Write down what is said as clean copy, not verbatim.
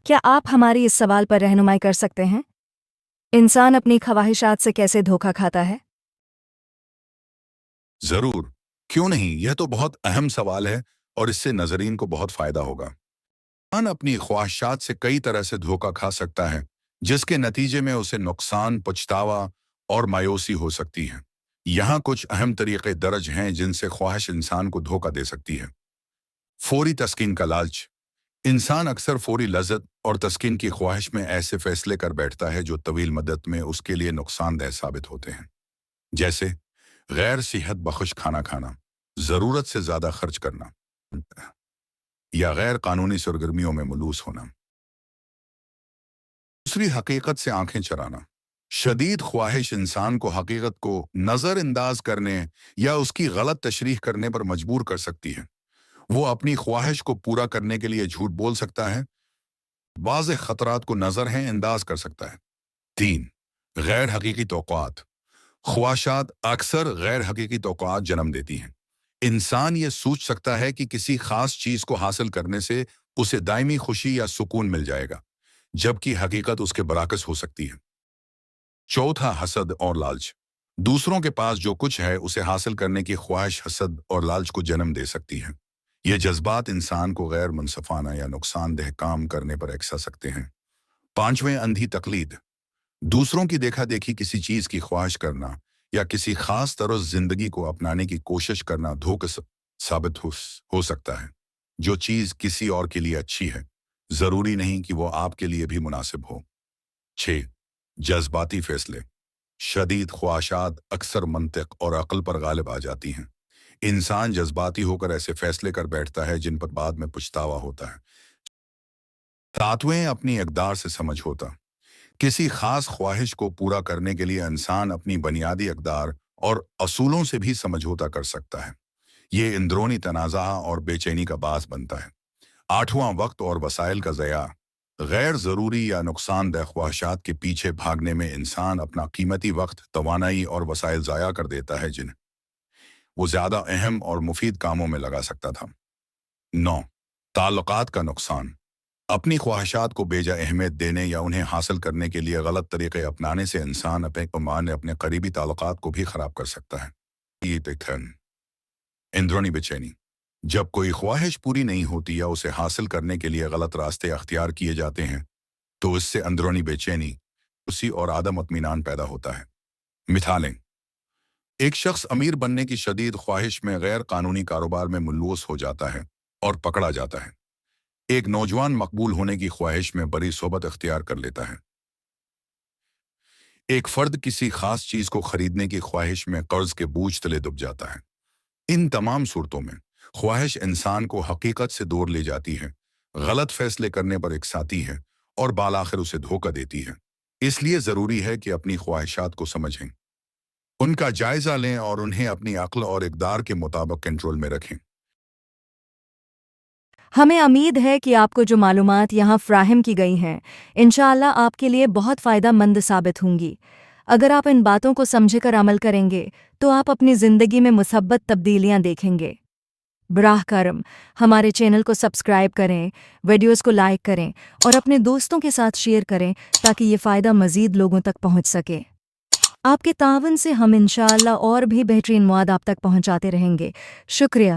کیا آپ ہماری اس سوال پر رہنمائی کر سکتے ہیں؟ انسان اپنی خواہشات سے کیسے دھوکا کھاتا ہے؟ ضرور، کیوں نہیں؟ یہ تو بہت اہم سوال ہے اور اس سے ناظرین کو بہت فائدہ ہوگا۔ انسان اپنی خواہشات سے کئی طرح سے دھوکا کھا سکتا ہے، جس کے نتیجے میں اسے نقصان، پچھتاوا اور مایوسی ہو سکتی ہے۔ یہاں کچھ اہم طریقے درج ہیں جن سے خواہش انسان کو دھوکا دے سکتی ہے۔ فوری تسکین کا لالچ۔ انسان اکثر فوری لذت اور تسکین کی خواہش میں ایسے فیصلے کر بیٹھتا ہے جو طویل مدت میں اس کے لیے نقصان دہ ثابت ہوتے ہیں، جیسے غیر صحت بخش کھانا کھانا، ضرورت سے زیادہ خرچ کرنا یا غیر قانونی سرگرمیوں میں ملوث ہونا۔ دوسری، حقیقت سے آنکھیں چرانا۔ شدید خواہش انسان کو حقیقت کو نظر انداز کرنے یا اس کی غلط تشریح کرنے پر مجبور کر سکتی ہے۔ وہ اپنی خواہش کو پورا کرنے کے لیے جھوٹ بول سکتا ہے، واضح خطرات کو نظر انداز کر سکتا ہے۔ 3، غیر حقیقی توقعات۔ خواہشات اکثر غیر حقیقی توقعات جنم دیتی ہیں۔ انسان یہ سوچ سکتا ہے کہ کسی خاص چیز کو حاصل کرنے سے اسے دائمی خوشی یا سکون مل جائے گا، جبکہ حقیقت اس کے برعکس ہو سکتی ہے۔ چوتھا، حسد اور لالچ۔ دوسروں کے پاس جو کچھ ہے اسے حاصل کرنے کی خواہش حسد اور لالچ کو جنم دے سکتی ہے۔ یہ جذبات انسان کو غیر منصفانہ یا نقصان دہ کام کرنے پر اکسا سکتے ہیں۔ پانچویں، اندھی تقلید۔ دوسروں کی دیکھا دیکھی کسی چیز کی خواہش کرنا یا کسی خاص طرز زندگی کو اپنانے کی کوشش کرنا دھوکہ ثابت ہو سکتا ہے۔ جو چیز کسی اور کے لیے اچھی ہے، ضروری نہیں کہ وہ آپ کے لیے بھی مناسب ہو۔ 6، جذباتی فیصلے۔ شدید خواہشات اکثر منطق اور عقل پر غالب آ جاتی ہیں۔ انسان جذباتی ہو کر ایسے فیصلے کر بیٹھتا ہے جن پر بعد میں پچھتاوا ہوتا ہے۔ ساتویں، اپنی اقدار سے سمجھ ہوتا۔ کسی خاص خواہش کو پورا کرنے کے لیے انسان اپنی بنیادی اقدار اور اصولوں سے بھی سمجھوتا کر سکتا ہے۔ یہ اندرونی تنازع اور بے چینی کا باعث بنتا ہے۔ آٹھواں، وقت اور وسائل کا ضیاع۔ غیر ضروری یا نقصان دہ خواہشات کے پیچھے بھاگنے میں انسان اپنا قیمتی وقت، توانائی اور وسائل ضائع کر دیتا ہے جنہیں وہ زیادہ اہم اور مفید کاموں میں لگا سکتا تھا۔ 9، تعلقات کا نقصان۔ اپنی خواہشات کو بیجا اہمیت دینے یا انہیں حاصل کرنے کے لیے غلط طریقے اپنانے سے انسان اپنے قریبی تعلقات کو بھی خراب کر سکتا ہے۔ اندرونی بے چینی۔ جب کوئی خواہش پوری نہیں ہوتی یا اسے حاصل کرنے کے لیے غلط راستے اختیار کیے جاتے ہیں تو اس سے اندرونی بے چینی، اسی اور عدم اطمینان پیدا ہوتا ہے۔ مثالیں: ایک شخص امیر بننے کی شدید خواہش میں غیر قانونی کاروبار میں ملوث ہو جاتا ہے اور پکڑا جاتا ہے۔ ایک نوجوان مقبول ہونے کی خواہش میں بری صحبت اختیار کر لیتا ہے۔ ایک فرد کسی خاص چیز کو خریدنے کی خواہش میں قرض کے بوجھ تلے دب جاتا ہے۔ ان تمام صورتوں میں خواہش انسان کو حقیقت سے دور لے جاتی ہے، غلط فیصلے کرنے پر اکساتی ہے اور بالآخر اسے دھوکہ دیتی ہے۔ اس لیے ضروری ہے کہ اپنی خواہشات کو سمجھیں، ان کا جائزہ لیں اور انہیں اپنی عقل اور اقدار کے مطابق کنٹرول میں رکھیں۔ ہمیں امید ہے کہ آپ کو جو معلومات یہاں فراہم کی گئی ہیں، انشاءاللہ آپ کے لیے بہت فائدہ مند ثابت ہوں گی۔ اگر آپ ان باتوں کو سمجھ کر عمل کریں گے تو آپ اپنی زندگی میں مثبت تبدیلیاں دیکھیں گے۔ براہ کرم ہمارے چینل کو سبسکرائب کریں، ویڈیوز کو لائک کریں اور اپنے دوستوں کے ساتھ شیئر کریں تاکہ یہ فائدہ مزید لوگوں تک پہنچ سکے۔ آپ کے تعاون سے ہم انشاءاللہ اور بھی بہترین مواد آپ تک پہنچاتے رہیں گے۔ شکریہ۔